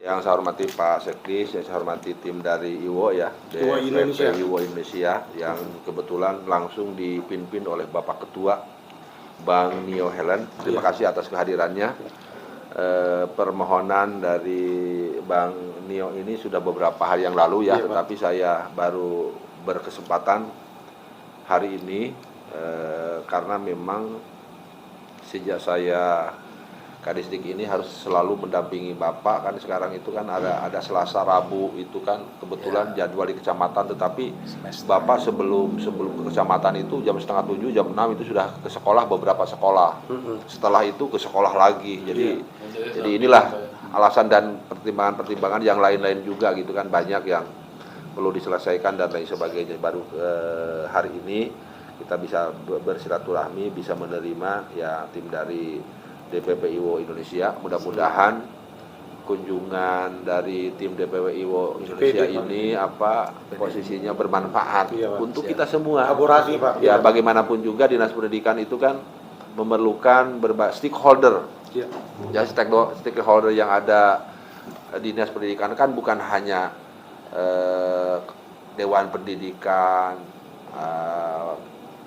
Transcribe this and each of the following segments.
Yang saya hormati Pak Sekdis, yang saya hormati tim dari IWO ya, IWO Indonesia, yang kebetulan langsung dipimpin oleh Bapak Ketua Bang Nio Helen. Terima kasih atas kehadirannya. Permohonan dari Bang Nio ini sudah beberapa hari yang lalu ya, tetapi saya baru berkesempatan hari ini karena memang sejak saya Kadisdik ini harus selalu mendampingi Bapak, kan sekarang itu kan ada Selasa Rabu itu kan kebetulan jadwal di kecamatan, tetapi Bapak sebelum ke kecamatan itu jam 6:30, jam 6 itu sudah ke sekolah, beberapa sekolah. Setelah itu ke sekolah lagi. Jadi inilah alasan dan pertimbangan-pertimbangan yang lain-lain juga gitu kan, banyak yang perlu diselesaikan dan lain sebagainya. Baru hari ini kita bisa bersilaturahmi, bisa menerima ya tim dari DPP IWO Indonesia. Mudah-mudahan kunjungan dari tim DPP IWO Indonesia ini posisinya bermanfaat untuk kita semua. Kolaborasi, Pak. Ya, bagaimanapun juga dinas pendidikan itu kan memerlukan stakeholder. Ya, stakeholder yang ada di dinas pendidikan kan bukan hanya Dewan Pendidikan,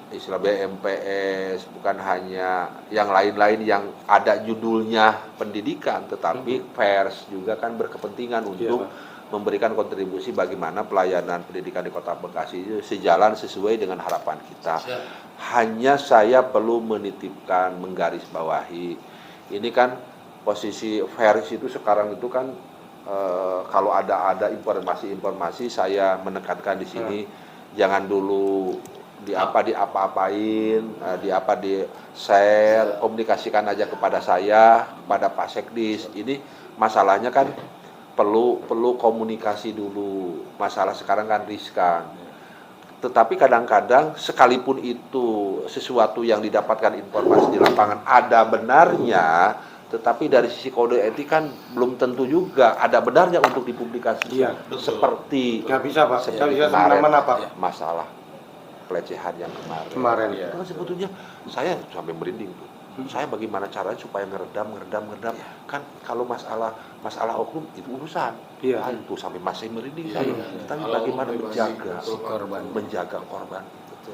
istilah BMPS, bukan hanya yang lain-lain yang ada judulnya pendidikan, tetapi pers juga kan berkepentingan untuk memberikan kontribusi bagaimana pelayanan pendidikan di Kota Bekasi itu sejalan sesuai dengan harapan kita. Hanya saya perlu menitipkan, menggarisbawahi, ini kan posisi pers itu sekarang itu kan kalau ada informasi saya menekankan di sini, jangan dulu diapa-apain, di share, komunikasikan aja kepada saya, kepada Pak Sekdis. Ini masalahnya kan perlu komunikasi dulu. Masalah sekarang kan riskan. Tetapi kadang-kadang sekalipun itu sesuatu yang didapatkan informasi di lapangan ada benarnya, tetapi dari sisi kode etik kan belum tentu juga ada benarnya untuk dipublikasikan. Seperti nggak bisa, Pak. Kemarin masalah pelecehan yang kemarin. Ya. Itu kan sebetulnya saya sampai merinding tuh. Saya bagaimana caranya supaya ngeredam. Kan kalau masalah oknum itu urusan. Itu sampai masih merinding saya. Tapi bagaimana menjaga korban.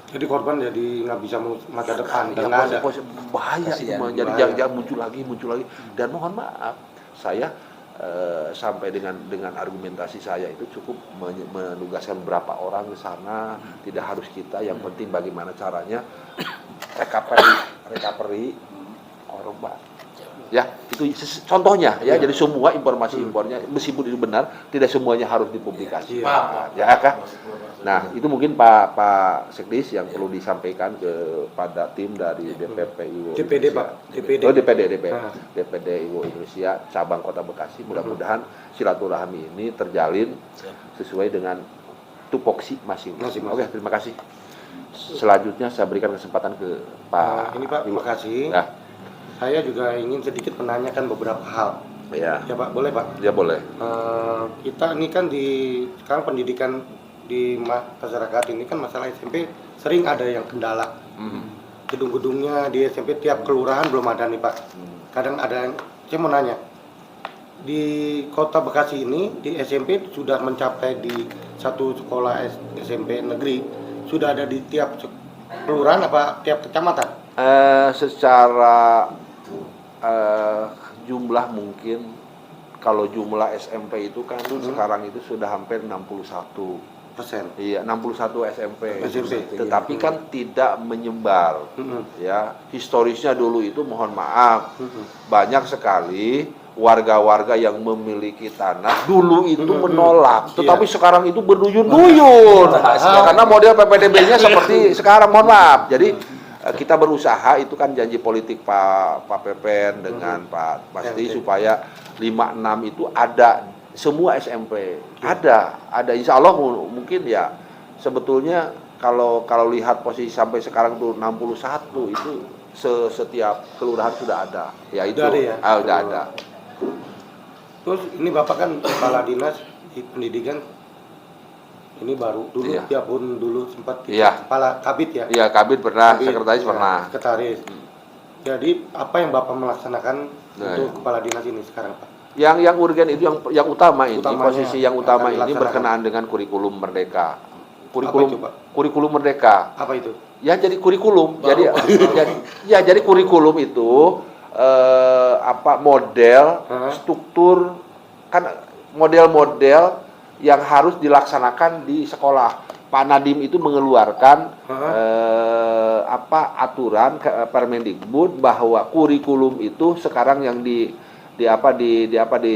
Jadi korban jadi nggak bisa masa depan. Bahaya itu. Jadi jangan muncul lagi. Dan mohon maaf, saya sampai dengan argumentasi saya itu cukup menugaskan beberapa orang ke sana, tidak harus kita, yang penting bagaimana caranya recovery korban. Ya, itu contohnya ya. Jadi semua informasi impornya meskipun itu benar, tidak semuanya harus dipublikasikan. Ya, Kak. Nah, itu mungkin Pak Sekdis yang perlu disampaikan kepada tim dari DPP IWO DPD, Pak. DPD IWO Indonesia cabang Kota Bekasi. Mudah-mudahan silaturahmi ini terjalin sesuai dengan tupoksi masing-masing. Oke, terima kasih. Selanjutnya saya berikan kesempatan ke Pak. Ini Pak, terima kasih. Ya. Saya juga ingin sedikit menanyakan beberapa hal. Ya Pak, boleh Pak? Ya boleh. Kita ini kan sekarang pendidikan di masyarakat ini kan masalah SMP sering ada yang kendala. Gedung-gedungnya di SMP tiap kelurahan belum ada nih Pak. Kadang ada yang, saya mau nanya, di Kota Bekasi ini di SMP sudah mencapai di satu sekolah SMP negeri, sudah ada di tiap kelurahan apa tiap kecamatan? Secara jumlah mungkin, kalau jumlah SMP itu kan sekarang itu sudah hampir 61%. Iya, 61 SMP. Tetapi kan tidak menyebar. Ya, historisnya dulu itu mohon maaf, banyak sekali warga-warga yang memiliki tanah dulu itu menolak, tetapi sekarang itu berduyun-duyun. Karena model PPDB-nya seperti sekarang, mohon maaf. Jadi kita berusaha, itu kan janji politik Pak Pepen dengan Pak Pasti supaya 5-6 itu ada semua SMP. Ada insya Allah mungkin ya. Sebetulnya kalau lihat posisi sampai sekarang tuh 61 itu setiap kelurahan sudah ada. Ya itu udah ada. Terus ini Bapak kan kepala dinas di pendidikan, ini baru dulu dia pun dulu sempat kepala kabit ya? Iya, kabit pernah, sekretaris pernah. Sekretaris. Jadi apa yang Bapak melaksanakan untuk kepala dinas ini sekarang Pak? Yang urgen itu yang utama ini, Utamanya posisi yang utama akan ini dilaksanakan. berkenaan dengan kurikulum merdeka. Apa itu, Pak? Kurikulum merdeka. Apa itu? Ya jadi kurikulum. Baru, Pak, baru. Jadi kurikulum itu model, struktur, kan model-model yang harus dilaksanakan di sekolah. Pak Nadiem itu mengeluarkan aturan Permendikbud bahwa kurikulum itu sekarang yang di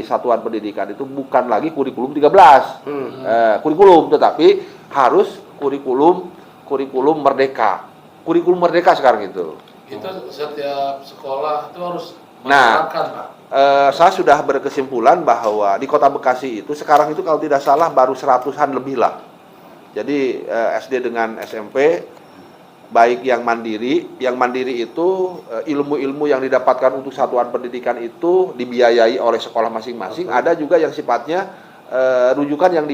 satuan pendidikan itu bukan lagi kurikulum 13. Kurikulum, tetapi harus kurikulum merdeka. Kurikulum merdeka sekarang itu. Itu setiap sekolah itu harus Nah, menerapkan, Pak. saya sudah berkesimpulan bahwa di Kota Bekasi itu sekarang itu kalau tidak salah baru 100-an lebih lah. Jadi SD dengan SMP, baik yang mandiri itu ilmu-ilmu yang didapatkan untuk satuan pendidikan itu dibiayai oleh sekolah masing-masing. Ada juga yang sifatnya rujukan yang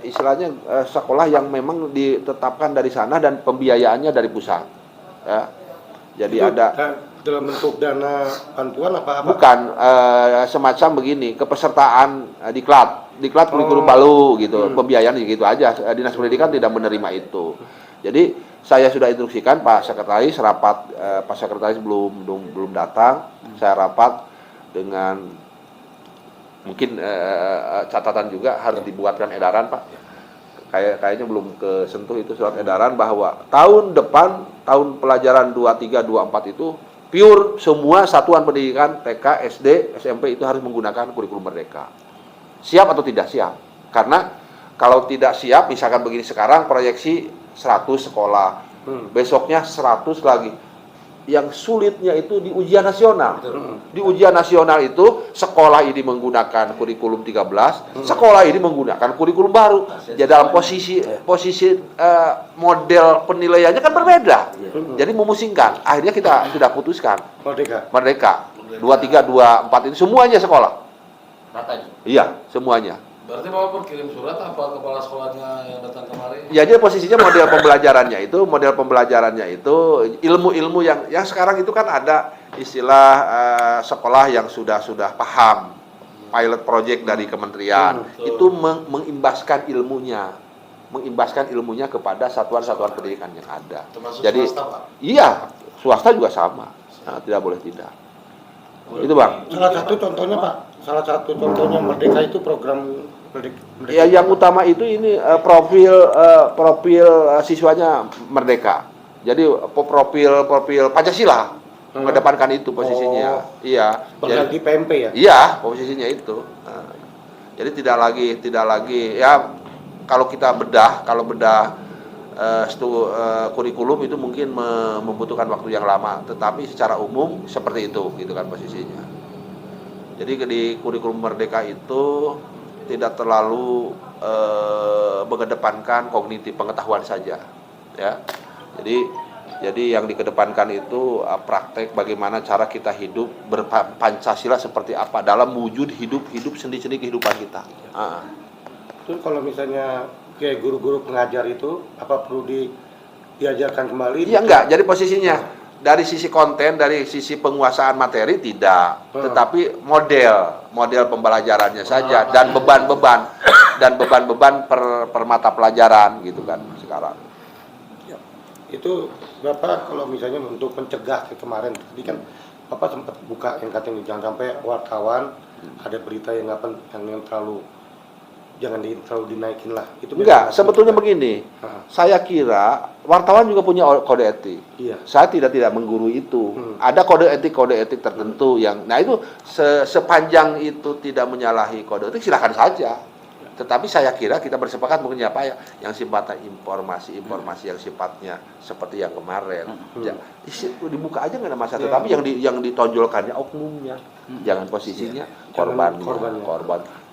istilahnya sekolah yang memang ditetapkan dari sana dan pembiayaannya dari pusat. Ya. Jadi Itu ada dalam bentuk dana bantuan apa? bukan semacam begini, kepesertaan diklat kurikulum baru gitu, pembiayaan gitu aja. Dinas Pendidikan tidak menerima itu. Jadi saya sudah instruksikan Pak Sekretaris rapat, Pak Sekretaris belum datang. Saya rapat dengan mungkin catatan juga harus dibuatkan edaran Pak. Kayaknya belum kesentuh itu surat edaran bahwa tahun depan, tahun pelajaran 23 24 itu pure semua satuan pendidikan TK, SD, SMP itu harus menggunakan kurikulum merdeka. Siap atau tidak siap? Karena kalau tidak siap, misalkan begini sekarang proyeksi 100 sekolah, besoknya 100 lagi. Yang sulitnya itu di ujian nasional. Di ujian nasional itu sekolah ini menggunakan kurikulum 13, sekolah ini menggunakan kurikulum baru. Jadi dalam posisi model penilaiannya kan berbeda. Jadi memusingkan. Akhirnya kita sudah putuskan merdeka. 23, 24 itu semuanya sekolah. Ratanya. Iya, semuanya. Berarti Bapak berkirim surat apa kepala sekolahnya yang datang kemarin? Ya, jadi posisinya model pembelajarannya itu ilmu-ilmu yang sekarang itu kan ada istilah sekolah yang sudah paham pilot project dari kementerian itu mengimbaskan ilmunya kepada satuan-satuan pendidikan yang ada. Termasuk Jadi swasta, Pak? iya, swasta juga sama. Nah, tidak boleh tidak. Itu Bang. Salah satu contohnya Merdeka itu program Merdeka. Ya, yang utama itu ini profil siswanya Merdeka. Jadi profil Pancasila mengedepankan itu posisinya. Iya. Berganti PMP ya? Iya, posisinya itu. Nah, jadi tidak lagi ya kalau bedah kurikulum itu mungkin membutuhkan waktu yang lama, tetapi secara umum seperti itu gitu kan posisinya. Jadi di kurikulum merdeka itu tidak terlalu mengedepankan kognitif pengetahuan saja, ya. Jadi yang dikedepankan itu praktek bagaimana cara kita hidup berpancasila seperti apa dalam wujud hidup sendi-sendi kehidupan kita. Terus kalau misalnya kayak guru-guru pengajar itu apa perlu diajarkan kembali? Iya enggak, jadi posisinya dari sisi konten, dari sisi penguasaan materi tidak, tetapi model pembelajarannya saja dan beban-beban per mata pelajaran gitu kan sekarang. Itu Bapak kalau misalnya untuk mencegah kayak kemarin tadi kan Bapak sempat buka yang katanya jangan sampai wartawan ada berita yang jangan terlalu dinaikin lah. Itu enggak, sebetulnya begini. Saya kira wartawan juga punya kode etik. Iya. Saya tidak menggurui itu. Ada kode etik tertentu yang, nah itu sepanjang itu tidak menyalahi kode etik silakan saja. Tetapi saya kira kita bersepakat mungkin apa ya yang sifatnya informasi yang sifatnya seperti yang kemarin. Ya, dibuka aja nggak ada masalah. Tetapi yang ditonjolkannya oknumnya, jangan posisinya korban.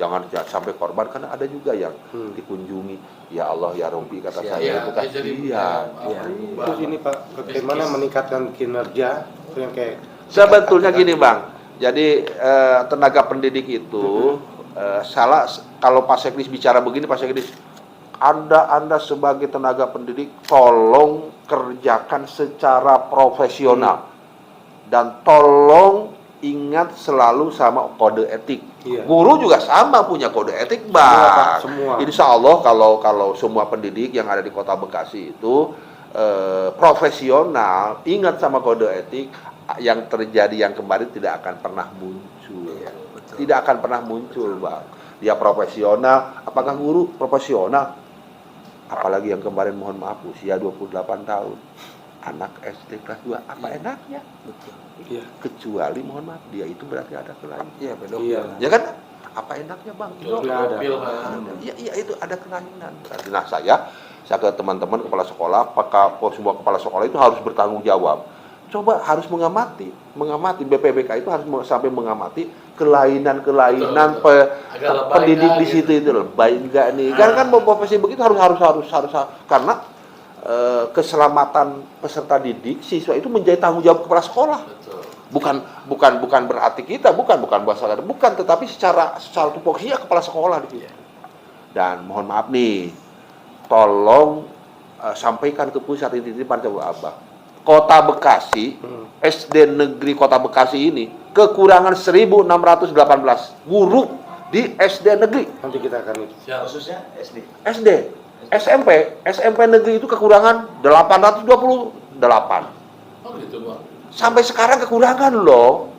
Jangan sampai korban karena ada juga yang dikunjungi. Ya Allah ya Rabbi kata saya itu kan. Terus ini Pak, bagaimana meningkatkan kinerja yang kayak sebetulnya gini Bang. Jadi tenaga pendidik itu kalau Pak Sekdis bicara begini, Pak Sekdis, Anda sebagai tenaga pendidik tolong kerjakan secara profesional dan tolong ingat selalu sama kode etik. Iya. Guru juga sama punya kode etik, Semua, Pak, Bang. semua. Insya Allah kalau semua pendidik yang ada di Kota Bekasi itu profesional, ingat sama kode etik, yang terjadi yang kemarin tidak akan pernah muncul. Iya, betul. Tidak akan pernah muncul, Bang. Dia profesional, apakah guru profesional? Apalagi yang kemarin, mohon maaf, usia 28 tahun. Anak SD kelas 2, apa enaknya? Betul. Iya. Kecuali, mohon maaf, dia itu berarti ada kelainan. Iya, pedofil. Iya. Ya kan? Apa enaknya, Bang? Nggak ada. Iya, itu ada kelainan. Nah, saya ke teman-teman kepala sekolah, apakah semua kepala sekolah itu harus bertanggung jawab. Coba harus mengamati BPBK itu harus sampai mengamati kelainan pendidik di situ itu loh. Baik enggak nih? Kan profesi begitu harus karena keselamatan peserta didik siswa itu menjadi tanggung jawab kepala sekolah. Betul. Bukan berarti kita bukan bahasa bukan, tetapi secara tupoksinya kepala sekolah di situ. Dan mohon maaf nih, tolong sampaikan ke pusat ini titipan coba Abah. Kota Bekasi, SD Negeri Kota Bekasi ini kekurangan 1.618 guru di SD negeri. Nanti kita akan itu. Siap. Khususnya SD. SD, SMP negeri itu kekurangan 828. Oh gitu, Bang. Sampai sekarang kekurangan loh.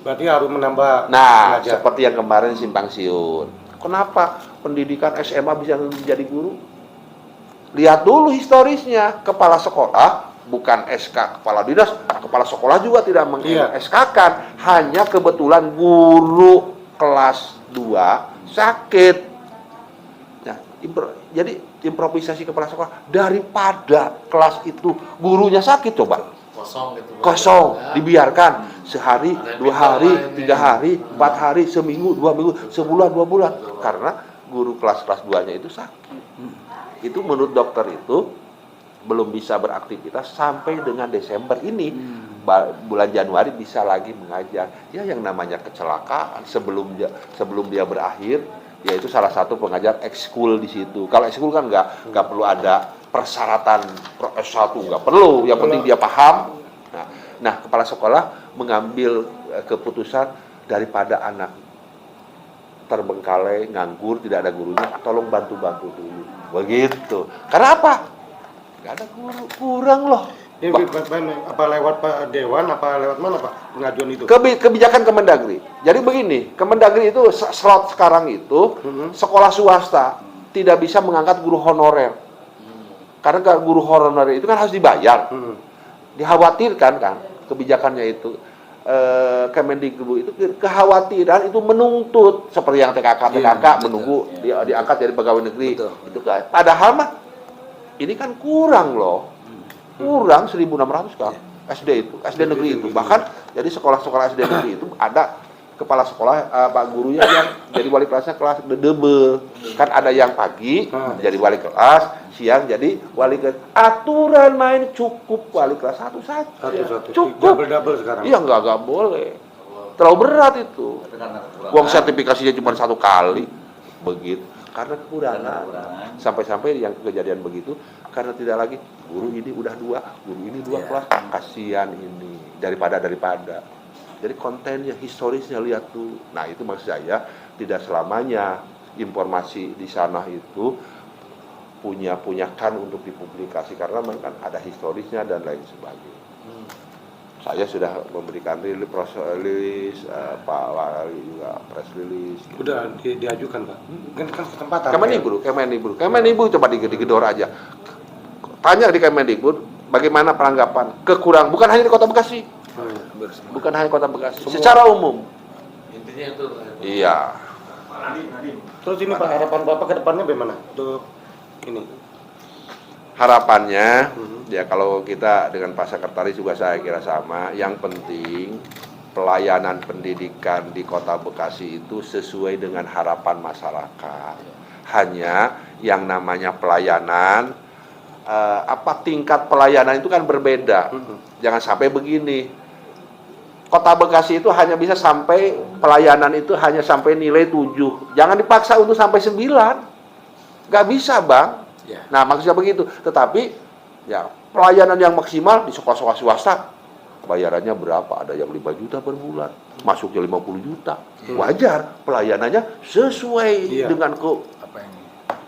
Berarti harus menambah Nah, pengajar. seperti yang kemarin simpang siur. Kenapa pendidikan SMA bisa menjadi guru? Lihat dulu historisnya. Kepala sekolah, bukan SK kepala dinas, kepala sekolah juga tidak meng-SK-kan. Hanya kebetulan guru kelas 2 sakit. Nah, jadi improvisasi kepala sekolah, daripada kelas itu gurunya sakit, coba Kosong gitu, Bang. kosong, Ya. dibiarkan sehari, 2 hari, Lain, 3 hari, 4 hari, seminggu, 2 minggu, sebulan, 2 bulan, karena guru kelas 2-nya itu sakit. Itu menurut dokter itu belum bisa beraktivitas sampai dengan Desember ini. Bulan Januari bisa lagi mengajar. Ya, yang namanya kecelakaan sebelum dia berakhir, yaitu salah satu pengajar ekskul di situ. Kalau ekskul kan nggak perlu ada persyaratan S1, nggak perlu. Yang penting dia paham. Nah, kepala sekolah mengambil keputusan daripada anak terbengkalai, nganggur, tidak ada gurunya, tolong bantu-bantu dulu. Begitu. Karena apa? Nggak ada guru, kurang loh. Ini apa lewat Pak Dewan, apa lewat mana Pak pengajuan itu? Kebijakan Kemendagri. Jadi begini, Kemendagri itu slot sekarang itu sekolah swasta tidak bisa mengangkat guru honorer. Karena guru honorer itu kan harus dibayar. Dikhawatirkan kan kebijakannya itu. Kemendikbud itu kekhawatiran itu menuntut seperti yang TKK menunggu diangkat dari pegawai negeri. Betul. Itu kan. Padahal mah ini kan kurang loh. Kurang 1.600 kan SD itu, SD negeri itu. Bahkan jadi sekolah-sekolah SD negeri itu ada kepala sekolah Pak gurunya yang jadi wali kelasnya kelas double. Kan ada yang pagi jadi wali kelas, siang jadi wali kelas. Aturan main cukup wali kelas satu saja. Satu-satu. Cukup. Double sekarang. Iya, nggak boleh. Terlalu berat itu. Tapi karena kekurangan. Uang sertifikasinya cuma 1 kali. Begitu. Karena kekurangan. Kekurangan. Sampai-sampai yang kejadian begitu, karena tidak lagi guru ini udah 2, guru ini 2 kelas, kasihan ini daripada. Jadi kontennya, historisnya lihat tuh. Nah, itu maksud saya, tidak selamanya informasi di sana itu punyakan untuk dipublikasi, karena memang kan ada historisnya dan lain sebagainya. Saya sudah memberikan rilis, Pak Wali juga press release. Udah diajukan Pak. Kan kesempatan. Kemendikbud coba digedor aja. Tanya di Kemendikbud bagaimana peranggapan bukan hanya di Kota Bekasi, bukan hanya Kota Bekasi, secara umum. Intinya itu. Iya. Terus ini Pak, harapan Bapak ke depannya bagaimana? Untuk ini. Harapannya ya kalau kita dengan Pak Sekretaris juga saya kira sama. Yang penting pelayanan pendidikan di Kota Bekasi itu sesuai dengan harapan masyarakat. Hanya yang namanya pelayanan tingkat pelayanan itu kan berbeda. Jangan sampai begini. Kota Bekasi itu hanya bisa sampai pelayanan itu hanya sampai nilai 7. Jangan dipaksa untuk sampai 9. Nggak bisa, Bang. Ya. Nah, maksudnya begitu. Tetapi ya pelayanan yang maksimal di sekolah-sekolah swasta bayarannya berapa, ada yang 5 juta per bulan, masuknya 50 juta. Wajar, pelayanannya sesuai dengan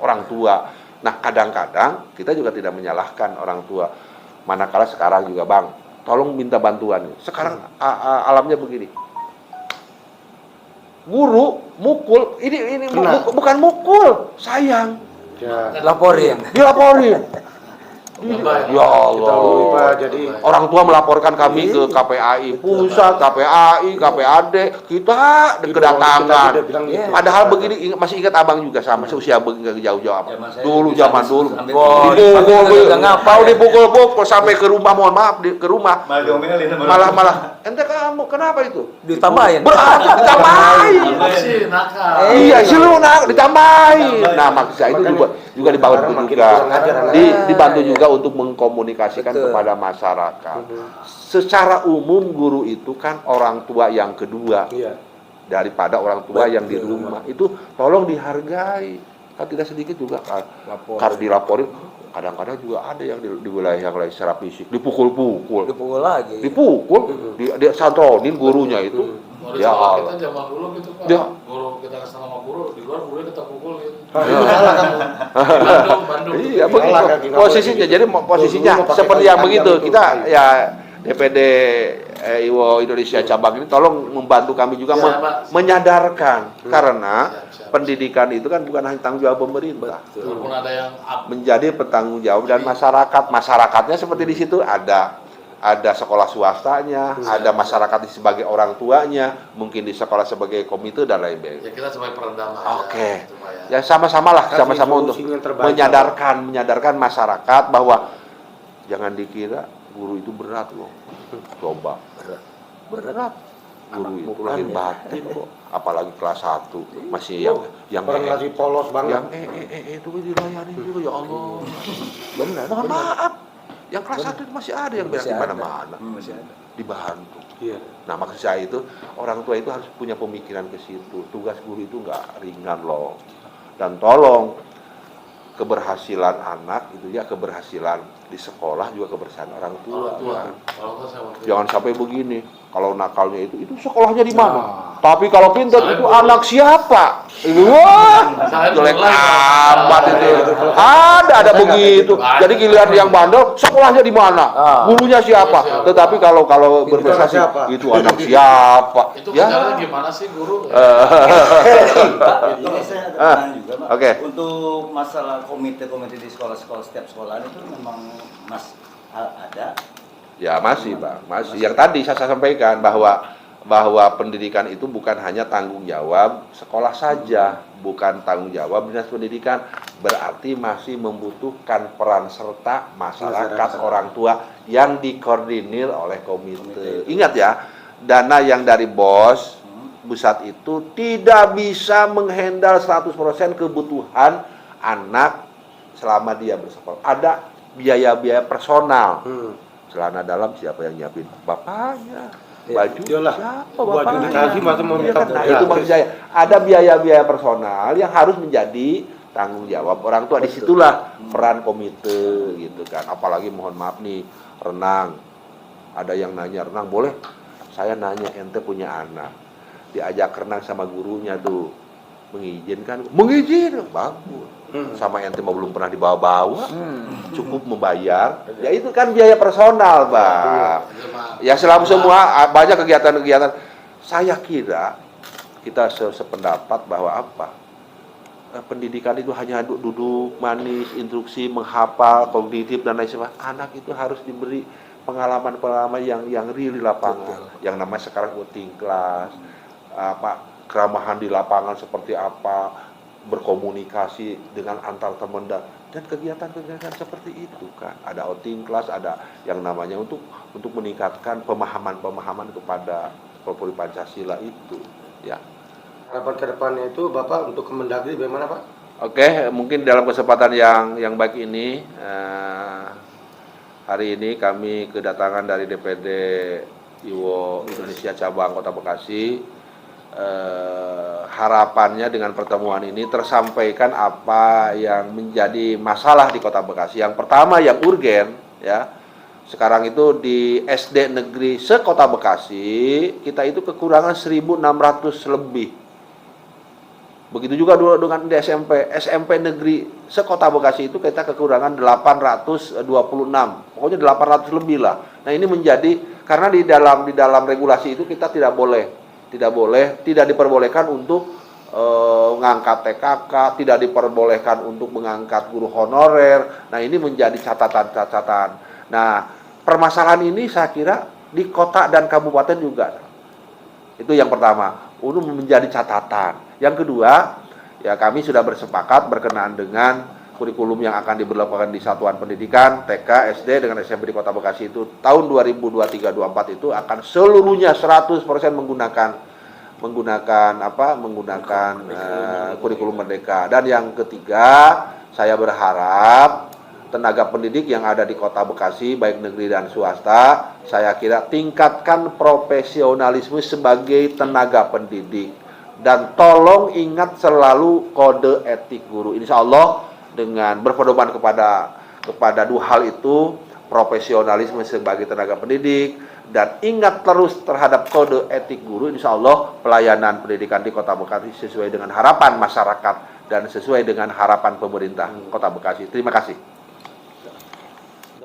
orang tua. Nah, kadang-kadang kita juga tidak menyalahkan orang tua. Manakala sekarang juga, Bang, tolong minta bantuan. Sekarang alamnya begini. Guru mukul, ini bukan mukul, sayang. Ya. Dilaporin. Ya Allah. Jadi Orang tua melaporkan kami ke KPAI pusat, KPAI, KPAD, kita kedatangan. Padahal begini, masih ingat abang juga sama seusia jauh-jauh apa? Dulu zaman dulu. Dipukul sampai ke rumah, mohon maaf ke rumah. Malah ente kamu kenapa itu? Ditambahin. Berarti ditambahin. Iya, seluruh ditambahin. Nah, maksud saya itu juga dibantu juga. Dibantu juga untuk mengkomunikasikan kepada masyarakat. Secara umum guru itu kan orang tua yang kedua daripada orang tua yang di rumah. Itu tolong dihargai. Kan tidak sedikit juga kalau dilaporin. Kadang-kadang juga ada yang di wilayah yang lain secara fisik dipukul lagi. Dia santronin gurunya itu. Ya Allah. Kita zaman dulu gitu Pak. Guru kita kesal sama guru, di luar gurunya kita pukul gitu. Bandung. Iya, begitu. Posisinya jadi posisinya seperti yang begitu. Kita ya DPD IWO Indonesia cabang ini tolong membantu kami juga menyadarkan karena pendidikan itu kan bukan hanya tanggung jawab pemerintah. Walaupun ada yang menjadi petanggung jawab dan masyarakatnya seperti di situ ada sekolah swastanya, ada masyarakat sebagai orang tuanya, mungkin di sekolah sebagai komite dan lain-lain. Ya kita sebagai peredam aja. Oke. Ya sama-sama untuk menyadarkan masyarakat bahwa jangan dikira guru itu berat loh. Coba. Berat. Guru itu lahir batin kok. Apalagi kelas 1 masih yang orang masih polos banget. Yang itu dilayani juga ya Allah. Benar. Mohon maaf. Yang kelas 1 itu masih ada yang beres di mana-mana. Masih ada. Dibantu. Iya. Nah, maksud saya itu orang tua itu harus punya pemikiran ke situ. Tugas guru itu nggak ringan loh. Dan tolong keberhasilan anak itu ya keberhasilan di sekolah juga keberhasilan orang tua. Jangan sampai begini. Kalau nakalnya itu sekolahnya di mana? Tapi kalau pintar itu anak siapa? Wah, jelek amat itu. Ada begitu. Jadi giliran yang bandel, sekolahnya di mana? Gurunya siapa? Tetapi kalau berprestasi itu anak siapa? Itu caranya gimana sih guru? Ini saya ada pertanyaan juga, Pak. Oke. Untuk masalah komite-komite di sekolah-sekolah, setiap sekolahan itu memang ada. Ya masih, Bang. Masih. Yang tadi saya sampaikan bahwa pendidikan itu bukan hanya tanggung jawab sekolah saja, bukan tanggung jawab dinas pendidikan, berarti masih membutuhkan peran serta masyarakat orang tua yang dikoordinir oleh komite. Ingat ya, dana yang dari pusat itu tidak bisa menghandle 100% kebutuhan anak selama dia bersekolah. Ada biaya-biaya personal. Celana dalam siapa yang nyiapin? Bapaknya. Baju siapa bapaknya? Nah, itu maksud saya. Ada biaya-biaya personal yang harus menjadi tanggung jawab orang tua. Disitulah peran komite gitu kan. Apalagi mohon maaf nih, renang. Ada yang nanya, renang boleh? Saya nanya, ente punya anak. Diajak renang sama gurunya tuh. Mengizinkan? Mengizin. Bagus. Sama ente mau belum pernah dibawa-bawa, cukup membayar. Ya itu kan biaya personal, Bang. Ya selama semua banyak kegiatan-kegiatan. Saya kira kita sependapat bahwa pendidikan itu hanya duduk manis, instruksi, menghafal, kognitif dan lain sebagainya. Anak itu harus diberi pengalaman-pengalaman yang real di lapangan. Yang namanya sekarang coding class, keramahan di lapangan seperti apa, berkomunikasi dengan antar teman dan kegiatan-kegiatan seperti itu kan. Ada outing class, ada yang namanya untuk meningkatkan pemahaman kepada Polri Pancasila itu ya. Harapan ke depannya itu Bapak untuk Kemendagri bagaimana, Pak? Oke, mungkin dalam kesempatan yang baik ini hari ini kami kedatangan dari DPD IWO Indonesia Cabang Kota Bekasi. Harapannya dengan pertemuan ini tersampaikan apa yang menjadi masalah di Kota Bekasi. Yang pertama yang urgen ya, Sekarang itu di SD negeri se-Kota Bekasi, kita itu kekurangan 1.600 lebih. Begitu juga dulu dengan di SMP. SMP negeri se-Kota Bekasi itu kita kekurangan 826. Pokoknya 800 lebih lah. Nah, ini menjadi karena di dalam regulasi itu kita tidak diperbolehkan untuk mengangkat TKK, tidak diperbolehkan untuk mengangkat guru honorer. Nah, ini menjadi catatan-catatan. Nah, permasalahan ini saya kira di kota dan kabupaten juga. Itu yang pertama, untuk menjadi catatan. Yang kedua, ya kami sudah bersepakat berkenaan dengan kurikulum yang akan diberlakukan di satuan pendidikan TK, SD dengan SMP di Kota Bekasi itu tahun 2023-24 itu akan seluruhnya 100% menggunakan kurikulum merdeka. Dan yang ketiga, saya berharap tenaga pendidik yang ada di Kota Bekasi, baik negeri dan swasta, saya kira tingkatkan profesionalisme sebagai tenaga pendidik. Dan tolong ingat selalu kode etik guru. Insya Allah dengan berpedoman kepada dua hal itu, profesionalisme sebagai tenaga pendidik, dan ingat terus terhadap kode etik guru, insya Allah pelayanan pendidikan di Kota Bekasi sesuai dengan harapan masyarakat dan sesuai dengan harapan pemerintah Kota Bekasi. Terima kasih.